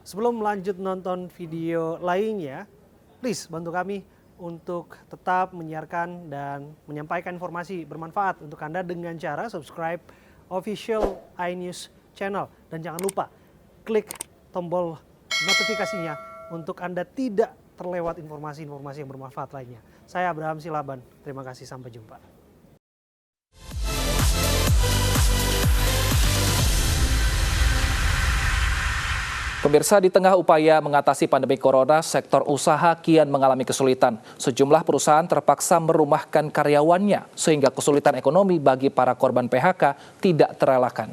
Sebelum lanjut nonton video lainnya, please bantu kami untuk tetap menyiarkan dan menyampaikan informasi bermanfaat untuk Anda dengan cara subscribe official iNews channel. Dan jangan lupa klik tombol notifikasinya untuk Anda tidak terlewat informasi-informasi yang bermanfaat lainnya. Saya Abraham Silaban, terima kasih, sampai jumpa. Pemirsa, di tengah upaya mengatasi pandemi corona, sektor usaha kian mengalami kesulitan. Sejumlah perusahaan terpaksa merumahkan karyawannya, sehingga kesulitan ekonomi bagi para korban PHK tidak terelakkan.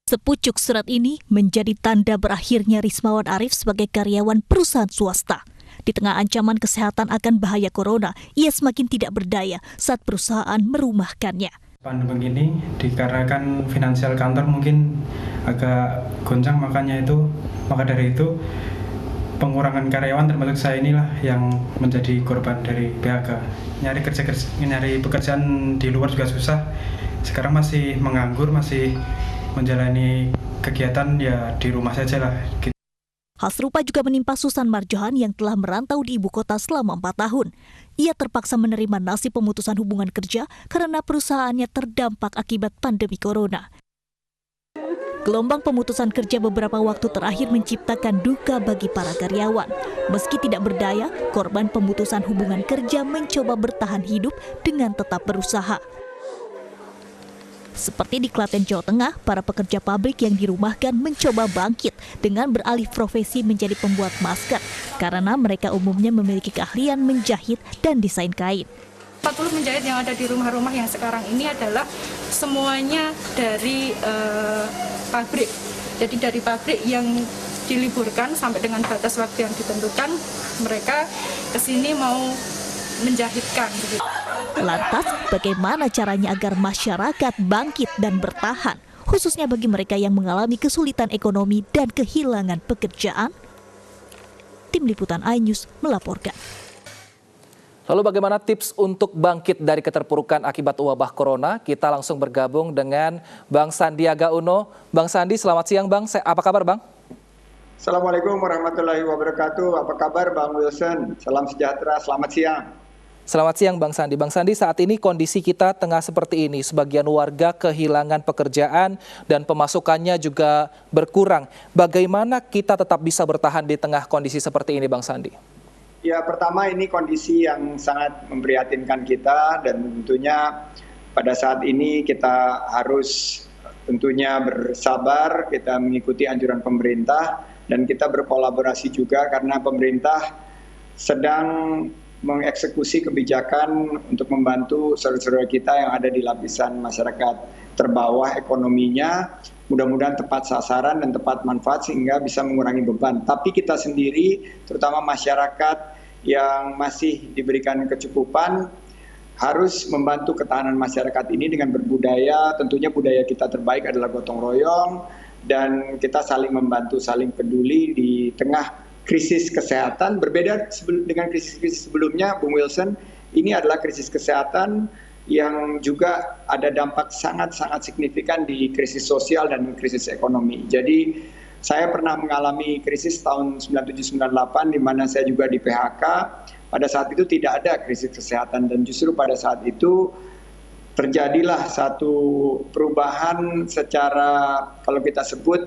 Sepucuk surat ini menjadi tanda berakhirnya Rismawan Arif sebagai karyawan perusahaan swasta. Di tengah ancaman kesehatan akan bahaya corona, ia semakin tidak berdaya saat perusahaan merumahkannya. Pandemi ini dikarenakan finansial kantor mungkin agak goncang, maka dari itu pengurangan karyawan termasuk saya inilah yang menjadi korban dari PHK. Nyari pekerjaan di luar juga susah. Sekarang masih menganggur, masih menjalani kegiatan ya di rumah saja lah. Hal serupa juga menimpa Susan Marjohan yang telah merantau di ibu kota selama 4 tahun. Ia terpaksa menerima nasib pemutusan hubungan kerja karena perusahaannya terdampak akibat pandemi corona. Gelombang pemutusan kerja beberapa waktu terakhir menciptakan duka bagi para karyawan. Meski tidak berdaya, korban pemutusan hubungan kerja mencoba bertahan hidup dengan tetap berusaha. Seperti di Klaten, Jawa Tengah, para pekerja pabrik yang dirumahkan mencoba bangkit dengan beralih profesi menjadi pembuat masker karena mereka umumnya memiliki keahlian menjahit dan desain kain. 40 penjahit yang ada di rumah-rumah yang sekarang ini adalah semuanya dari pabrik. Jadi dari pabrik yang diliburkan sampai dengan batas waktu yang ditentukan, mereka kesini mau menjahitkan. Lantas, bagaimana caranya agar masyarakat bangkit dan bertahan, khususnya bagi mereka yang mengalami kesulitan ekonomi dan kehilangan pekerjaan? Tim Liputan iNews melaporkan. Lalu bagaimana tips untuk bangkit dari keterpurukan akibat wabah corona? Kita langsung bergabung dengan Bang Sandiaga Uno. Bang Sandi, selamat siang Bang. Apa kabar Bang? Assalamualaikum warahmatullahi wabarakatuh. Apa kabar Bang Wilson? Salam sejahtera, selamat siang. Selamat siang Bang Sandi. Bang Sandi, saat ini kondisi kita tengah seperti ini. Sebagian warga kehilangan pekerjaan dan pemasukannya juga berkurang. Bagaimana kita tetap bisa bertahan di tengah kondisi seperti ini Bang Sandi? Ya, pertama ini kondisi yang sangat memprihatinkan kita dan tentunya pada saat ini kita harus tentunya bersabar, kita mengikuti anjuran pemerintah dan kita berkolaborasi juga karena pemerintah sedang mengeksekusi kebijakan untuk membantu saudara-saudara kita yang ada di lapisan masyarakat terbawah ekonominya, mudah-mudahan tepat sasaran dan tepat manfaat sehingga bisa mengurangi beban. Tapi kita sendiri, terutama masyarakat yang masih diberikan kecukupan, harus membantu ketahanan masyarakat ini dengan berbudaya. Tentunya budaya kita terbaik adalah gotong royong dan kita saling membantu, saling peduli di tengah krisis kesehatan. Berbeda dengan krisis-krisis sebelumnya, Bung Wilson, ini adalah krisis kesehatan yang juga ada dampak sangat-sangat signifikan di krisis sosial dan krisis ekonomi. Jadi saya pernah mengalami krisis tahun 97-98 di mana saya juga di PHK. Pada saat itu tidak ada krisis kesehatan dan justru pada saat itu terjadilah satu perubahan secara, kalau kita sebut,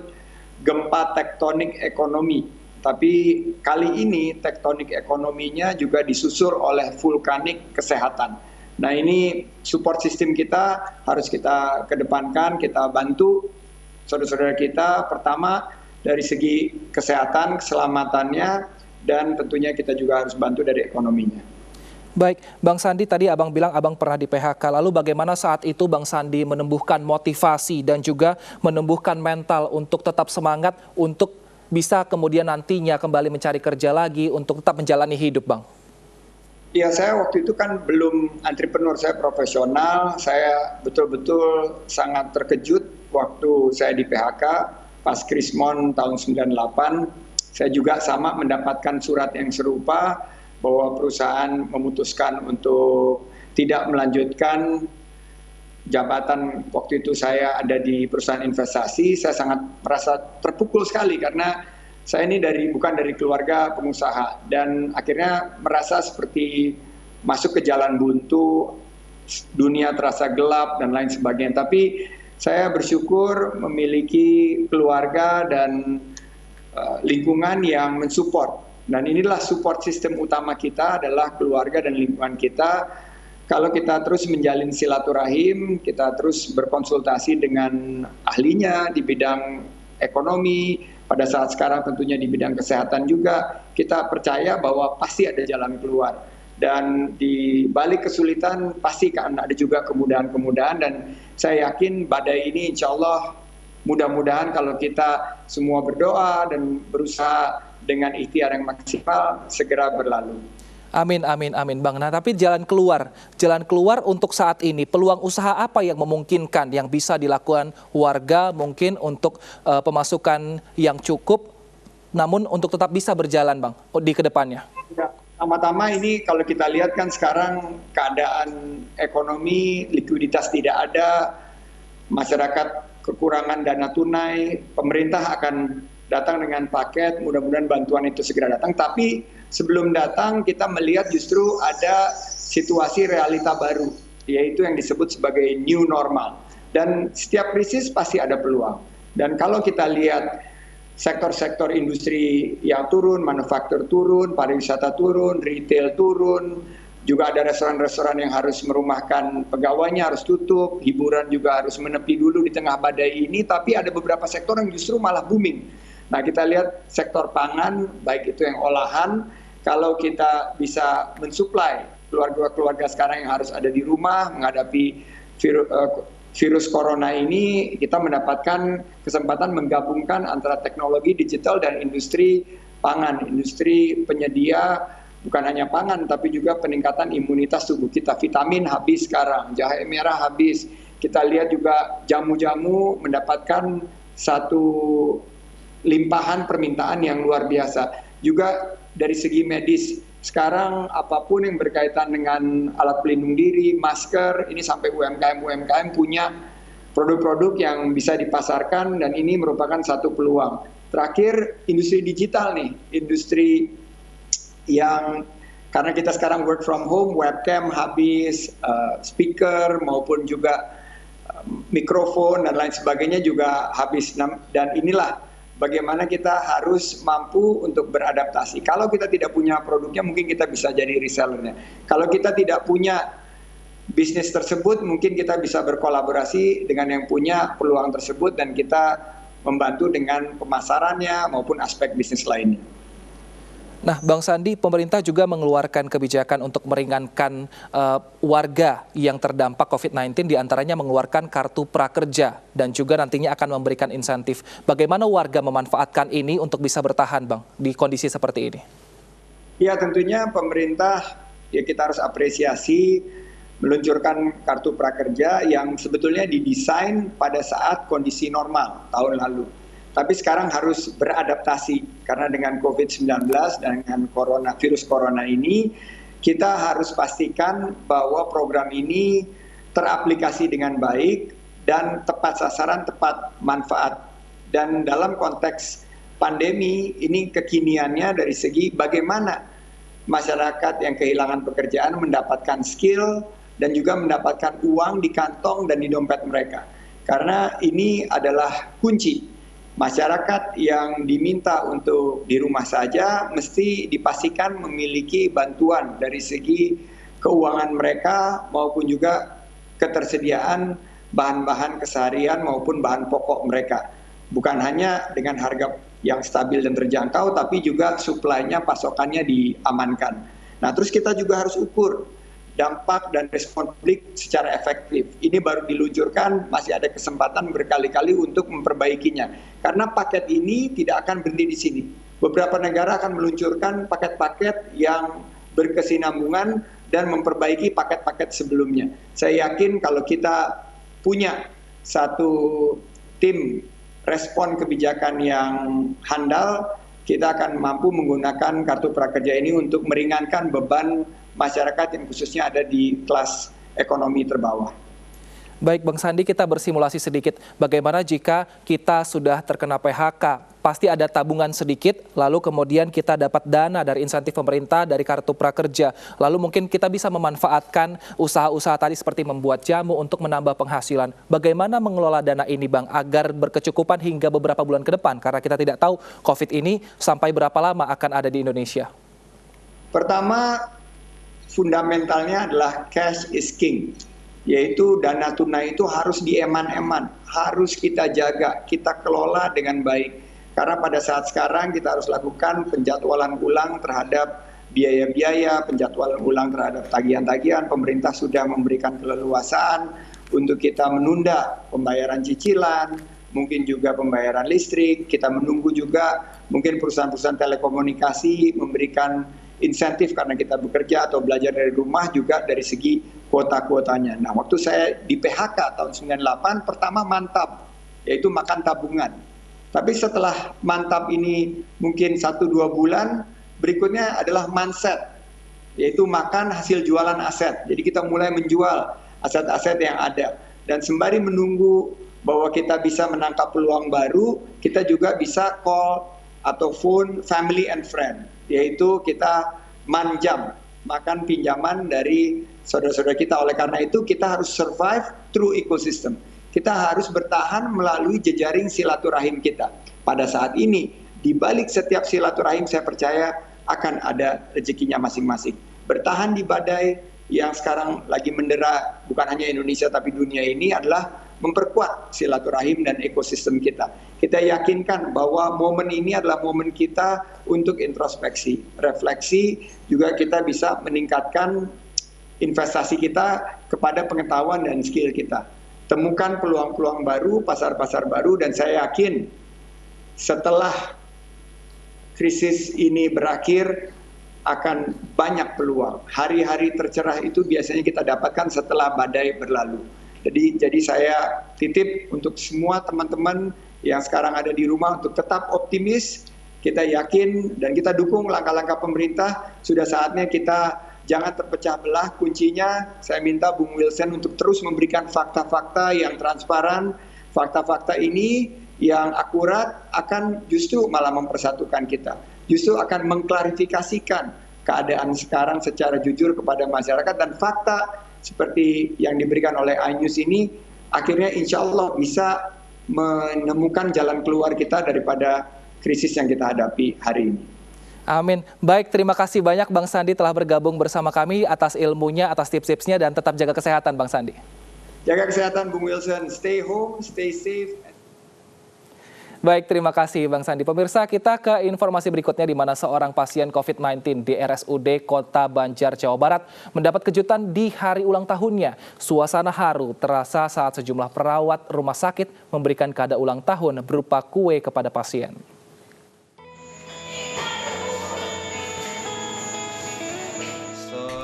gempa tektonik ekonomi. Tapi kali ini tektonik ekonominya juga disusul oleh vulkanik kesehatan. Nah ini support sistem kita harus kita kedepankan, kita bantu saudara-saudara kita. Pertama dari segi kesehatan, keselamatannya, dan tentunya kita juga harus bantu dari ekonominya. Baik, Bang Sandi, tadi Abang bilang Abang pernah di PHK. Lalu bagaimana saat itu Bang Sandi menumbuhkan motivasi dan juga menumbuhkan mental untuk tetap semangat untuk bisa kemudian nantinya kembali mencari kerja lagi untuk tetap menjalani hidup, Bang? Ya, saya waktu itu kan belum entrepreneur, saya profesional. Saya betul-betul sangat terkejut waktu saya di PHK pas Krismon tahun 98. Saya juga sama mendapatkan surat yang serupa bahwa perusahaan memutuskan untuk tidak melanjutkan jabatan waktu itu saya ada di perusahaan investasi, saya sangat merasa terpukul sekali karena saya ini bukan dari keluarga pengusaha dan akhirnya merasa seperti masuk ke jalan buntu, dunia terasa gelap dan lain sebagainya. Tapi saya bersyukur memiliki keluarga dan lingkungan yang mensupport. Dan inilah support sistem utama kita adalah keluarga dan lingkungan kita. Kalau kita terus menjalin silaturahim, kita terus berkonsultasi dengan ahlinya di bidang ekonomi, pada saat sekarang tentunya di bidang kesehatan juga, kita percaya bahwa pasti ada jalan keluar. Dan di balik kesulitan pasti akan ada juga kemudahan-kemudahan dan saya yakin badai ini insya Allah mudah-mudahan kalau kita semua berdoa dan berusaha dengan ikhtiar yang maksimal segera berlalu. Amin, amin, amin Bang. Nah tapi jalan keluar untuk saat ini, peluang usaha apa yang memungkinkan yang bisa dilakukan warga mungkin untuk pemasukan yang cukup, namun untuk tetap bisa berjalan Bang di kedepannya? Ya, pertama-tama ini kalau kita lihat kan sekarang keadaan ekonomi, likuiditas tidak ada, masyarakat kekurangan dana tunai, pemerintah akan datang dengan paket, mudah-mudahan bantuan itu segera datang. Tapi sebelum datang kita melihat justru ada situasi realita baru, yaitu yang disebut sebagai new normal. Dan setiap krisis pasti ada peluang. Dan kalau kita lihat sektor-sektor industri yang turun, manufaktur turun, pariwisata turun, retail turun, juga ada restoran-restoran yang harus merumahkan pegawainya, harus tutup, hiburan juga harus menepi dulu di tengah badai ini, tapi ada beberapa sektor yang justru malah booming. Nah kita lihat sektor pangan, baik itu yang olahan, kalau kita bisa mensuplai keluarga-keluarga sekarang yang harus ada di rumah menghadapi virus corona ini, kita mendapatkan kesempatan menggabungkan antara teknologi digital dan industri pangan, industri penyedia bukan hanya pangan tapi juga peningkatan imunitas tubuh kita. Vitamin habis sekarang, jahe merah habis. Kita lihat juga jamu-jamu mendapatkan satu limpahan permintaan yang luar biasa. Juga dari segi medis, sekarang apapun yang berkaitan dengan alat pelindung diri, masker, ini sampai UMKM punya produk-produk yang bisa dipasarkan dan ini merupakan satu peluang. Terakhir, industri digital nih, industri yang karena kita sekarang work from home, webcam habis, speaker maupun juga mikrofon dan lain sebagainya juga habis. Dan inilah bagaimana kita harus mampu untuk beradaptasi. Kalau kita tidak punya produknya, mungkin kita bisa jadi resellernya. Kalau kita tidak punya bisnis tersebut, mungkin kita bisa berkolaborasi dengan yang punya peluang tersebut dan kita membantu dengan pemasarannya maupun aspek bisnis lainnya. Nah, Bang Sandi, pemerintah juga mengeluarkan kebijakan untuk meringankan warga yang terdampak COVID-19, diantaranya mengeluarkan kartu prakerja dan juga nantinya akan memberikan insentif. Bagaimana warga memanfaatkan ini untuk bisa bertahan, Bang, di kondisi seperti ini? Ya, tentunya pemerintah, ya kita harus apresiasi meluncurkan kartu prakerja yang sebetulnya didesain pada saat kondisi normal tahun lalu. Tapi sekarang harus beradaptasi karena dengan COVID-19 dan dengan virus corona ini kita harus pastikan bahwa program ini teraplikasi dengan baik dan tepat sasaran, tepat manfaat. Dan dalam konteks pandemi ini kekiniannya dari segi bagaimana masyarakat yang kehilangan pekerjaan mendapatkan skill dan juga mendapatkan uang di kantong dan di dompet mereka. Karena ini adalah kunci. Masyarakat yang diminta untuk di rumah saja mesti dipastikan memiliki bantuan dari segi keuangan mereka maupun juga ketersediaan bahan-bahan keseharian maupun bahan pokok mereka. Bukan hanya dengan harga yang stabil dan terjangkau, tapi juga suplainya, pasokannya diamankan. Nah, terus kita juga harus ukur dampak dan respon publik secara efektif. Ini baru diluncurkan, masih ada kesempatan berkali-kali untuk memperbaikinya. Karena paket ini tidak akan berhenti di sini. Beberapa negara akan meluncurkan paket-paket yang berkesinambungan dan memperbaiki paket-paket sebelumnya. Saya yakin kalau kita punya satu tim respon kebijakan yang handal, kita akan mampu menggunakan kartu prakerja ini untuk meringankan beban masyarakat yang khususnya ada di kelas ekonomi terbawah. Baik Bang Sandi, kita bersimulasi sedikit bagaimana jika kita sudah terkena PHK. Pasti ada tabungan sedikit, lalu kemudian kita dapat dana dari insentif pemerintah, dari kartu prakerja. Lalu mungkin kita bisa memanfaatkan usaha-usaha tadi seperti membuat jamu untuk menambah penghasilan. Bagaimana mengelola dana ini Bang, agar berkecukupan hingga beberapa bulan ke depan? Karena kita tidak tahu COVID ini sampai berapa lama akan ada di Indonesia. Pertama, fundamentalnya adalah cash is king. Yaitu dana tunai itu harus dieman-eman, harus kita jaga, kita kelola dengan baik. Karena pada saat sekarang kita harus lakukan penjadwalan ulang terhadap biaya-biaya, penjadwalan ulang terhadap tagihan-tagihan. Pemerintah sudah memberikan keleluasaan untuk kita menunda pembayaran cicilan, mungkin juga pembayaran listrik. Kita menunggu juga mungkin perusahaan-perusahaan telekomunikasi memberikan insentif karena kita bekerja atau belajar dari rumah juga dari segi kuota-kuotanya. Nah, waktu saya di PHK tahun 98, pertama mantap, yaitu makan tabungan. Tapi setelah mantap ini mungkin 1-2 bulan, berikutnya adalah manset, yaitu makan hasil jualan aset. Jadi kita mulai menjual aset-aset yang ada. Dan sembari menunggu bahwa kita bisa menangkap peluang baru, kita juga bisa call atau phone family and friend, yaitu kita manjam, makan pinjaman dari saudara-saudara kita. Oleh karena itu kita harus survive through ecosystem. Kita harus bertahan melalui jejaring silaturahim kita. Pada saat ini, di balik setiap silaturahim saya percaya akan ada rezekinya masing-masing. Bertahan di badai yang sekarang lagi mendera bukan hanya Indonesia tapi dunia ini adalah memperkuat silaturahim dan ekosistem kita. Kita yakinkan bahwa momen ini adalah momen kita untuk introspeksi, refleksi, juga kita bisa meningkatkan investasi kita kepada pengetahuan dan skill kita. Temukan peluang-peluang baru, pasar-pasar baru, dan saya yakin setelah krisis ini berakhir akan banyak peluang. Hari-hari tercerah itu biasanya kita dapatkan setelah badai berlalu. Jadi saya titip untuk semua teman-teman yang sekarang ada di rumah untuk tetap optimis. Kita yakin dan kita dukung langkah-langkah pemerintah. Sudah saatnya kita jangan terpecah belah. Kuncinya saya minta Bung Wilson untuk terus memberikan fakta-fakta yang transparan. Fakta-fakta ini yang akurat akan justru malah mempersatukan kita. Justru akan mengklarifikasikan keadaan sekarang secara jujur kepada masyarakat, dan fakta seperti yang diberikan oleh iNews ini akhirnya insya Allah bisa menemukan jalan keluar kita daripada krisis yang kita hadapi hari ini. Amin. Baik, terima kasih banyak Bang Sandi telah bergabung bersama kami atas ilmunya, atas tips-tipsnya, dan tetap jaga kesehatan Bang Sandi. Jaga kesehatan Bung Wilson, stay home, stay safe. Baik, terima kasih Bang Sandi. Pemirsa, kita ke informasi berikutnya di mana seorang pasien COVID-19 di RSUD Kota Banjar, Jawa Barat mendapat kejutan di hari ulang tahunnya. Suasana haru terasa saat sejumlah perawat rumah sakit memberikan kado ulang tahun berupa kue kepada pasien.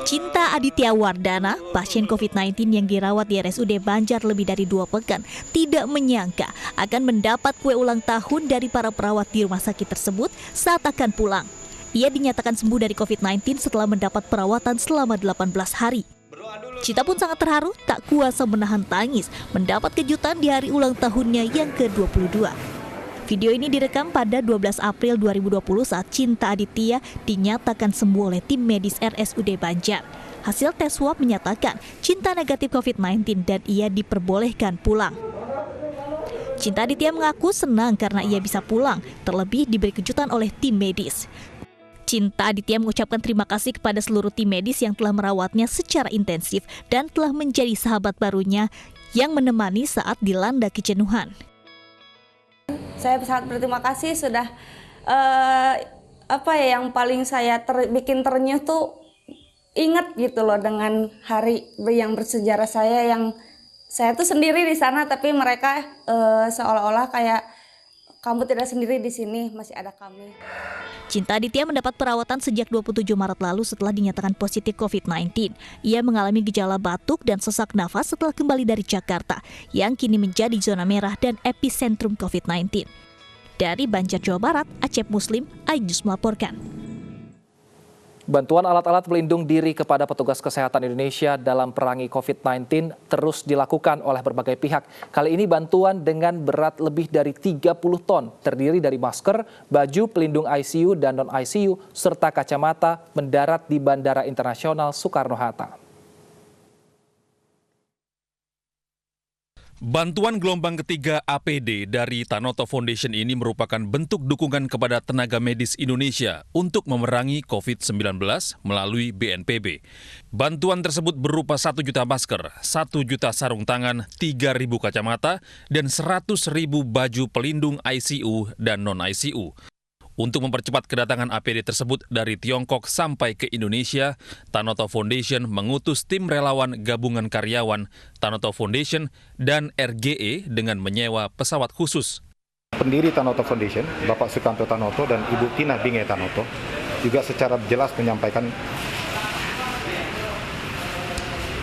Cinta Aditya Wardana, pasien COVID-19 yang dirawat di RSUD Banjar lebih dari 2 pekan, tidak menyangka akan mendapat kue ulang tahun dari para perawat di rumah sakit tersebut saat akan pulang. Ia dinyatakan sembuh dari COVID-19 setelah mendapat perawatan selama 18 hari. Cinta pun sangat terharu, tak kuasa menahan tangis mendapat kejutan di hari ulang tahunnya yang ke-22. Video ini direkam pada 12 April 2020 saat Cinta Aditya dinyatakan sembuh oleh tim medis RSUD Banjar. Hasil tes swab menyatakan Cinta negatif COVID-19 dan ia diperbolehkan pulang. Cinta Aditya mengaku senang karena ia bisa pulang, terlebih diberi kejutan oleh tim medis. Cinta Aditya mengucapkan terima kasih kepada seluruh tim medis yang telah merawatnya secara intensif dan telah menjadi sahabat barunya yang menemani saat dilanda kejenuhan. Saya sangat berterima kasih sudah yang paling saya bikin ternyuh tuh ingat gitu loh dengan hari yang bersejarah saya yang saya tuh sendiri di sana tapi mereka seolah-olah kayak kamu tidak sendiri di sini, masih ada kami. Cinta Aditya mendapat perawatan sejak 27 Maret lalu setelah dinyatakan positif COVID-19. Ia mengalami gejala batuk dan sesak nafas setelah kembali dari Jakarta, yang kini menjadi zona merah dan epicentrum COVID-19. Dari Banjar, Jawa Barat, Acep Muslim, iNews melaporkan. Bantuan alat-alat pelindung diri kepada petugas kesehatan Indonesia dalam perangi COVID-19 terus dilakukan oleh berbagai pihak. Kali ini bantuan dengan berat lebih dari 30 ton, terdiri dari masker, baju pelindung ICU dan non-ICU, serta kacamata mendarat di Bandara Internasional Soekarno-Hatta. Bantuan gelombang ketiga APD dari Tanoto Foundation ini merupakan bentuk dukungan kepada tenaga medis Indonesia untuk memerangi COVID-19 melalui BNPB. Bantuan tersebut berupa 1 juta masker, 1 juta sarung tangan, 3.000 kacamata, dan 100.000 baju pelindung ICU dan non-ICU. Untuk mempercepat kedatangan APD tersebut dari Tiongkok sampai ke Indonesia, Tanoto Foundation mengutus tim relawan gabungan karyawan Tanoto Foundation dan RGE dengan menyewa pesawat khusus. Pendiri Tanoto Foundation, Bapak Sukanto Tanoto dan Ibu Tina Binge Tanoto, juga secara jelas menyampaikan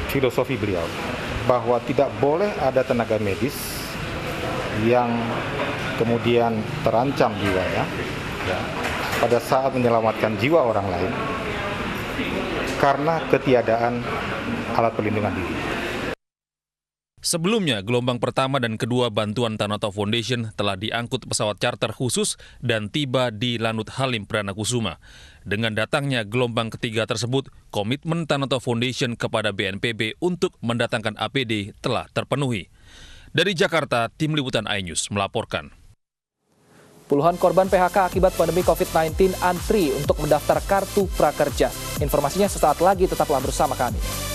filosofi beliau bahwa tidak boleh ada tenaga medis yang kemudian terancam jiwanya pada saat menyelamatkan jiwa orang lain karena ketiadaan alat perlindungan diri. Sebelumnya, gelombang pertama dan kedua bantuan Tanoto Foundation telah diangkut pesawat charter khusus dan tiba di Lanut Halim Pranakusuma. Dengan datangnya gelombang ketiga tersebut, komitmen Tanoto Foundation kepada BNPB untuk mendatangkan APD telah terpenuhi. Dari Jakarta, Tim Liputan iNews melaporkan. Puluhan korban PHK akibat pandemi COVID-19 antri untuk mendaftar kartu prakerja. Informasinya sesaat lagi, tetaplah bersama kami.